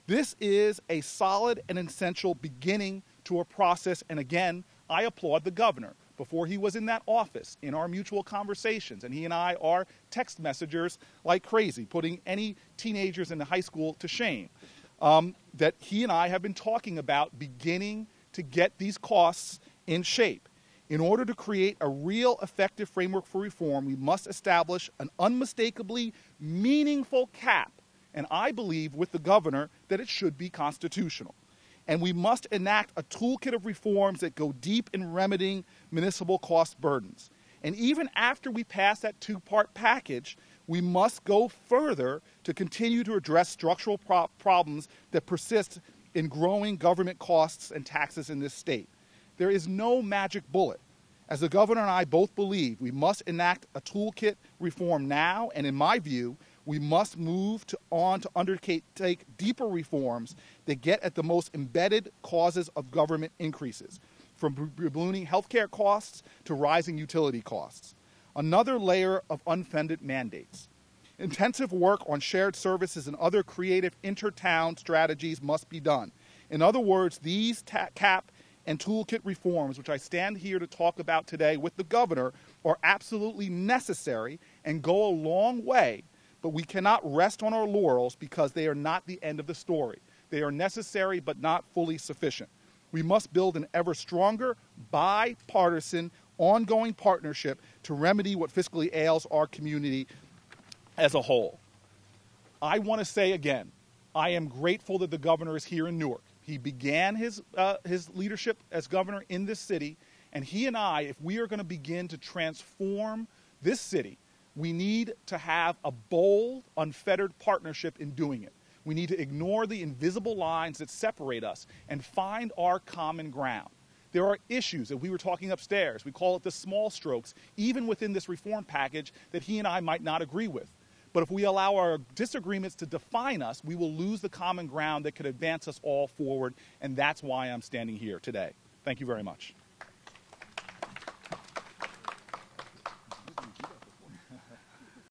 This is a solid and essential beginning to a process, and again, I applaud the governor. Before he was in that office, in our mutual conversations, and he and I are text messengers like crazy, putting any teenagers in the high school to shame, that he and I have been talking about beginning to get these costs in shape. In order to create a real effective framework for reform, we must establish an unmistakably meaningful cap, and I believe with the governor that it should be constitutional. And we must enact a toolkit of reforms that go deep in remedying municipal cost burdens. And even after we pass that two-part package, we must go further to continue to address structural problems that persist in growing government costs and taxes in this state. There is no magic bullet. As the governor and I both believe, we must enact a toolkit reform now, and in my view, we must move on to undertake deeper reforms that get at the most embedded causes of government increases, from ballooning healthcare costs to rising utility costs. Another layer of unfunded mandates. Intensive work on shared services and other creative inter-town strategies must be done. In other words, these cap and toolkit reforms, which I stand here to talk about today with the governor, are absolutely necessary and go a long way. But we cannot rest on our laurels because they are not the end of the story. They are necessary but not fully sufficient. We must build an ever stronger, bipartisan, ongoing partnership to remedy what fiscally ails our community as a whole. I want to say again, I am grateful that the governor is here in Newark. He began his leadership as governor in this city, and he and I, if we are going to begin to transform this city, we need to have a bold, unfettered partnership in doing it. We need to ignore the invisible lines that separate us and find our common ground. There are issues that we were talking upstairs. We call it the small strokes, even within this reform package that he and I might not agree with. But if we allow our disagreements to define us, we will lose the common ground that could advance us all forward, and that's why I'm standing here today. Thank you very much.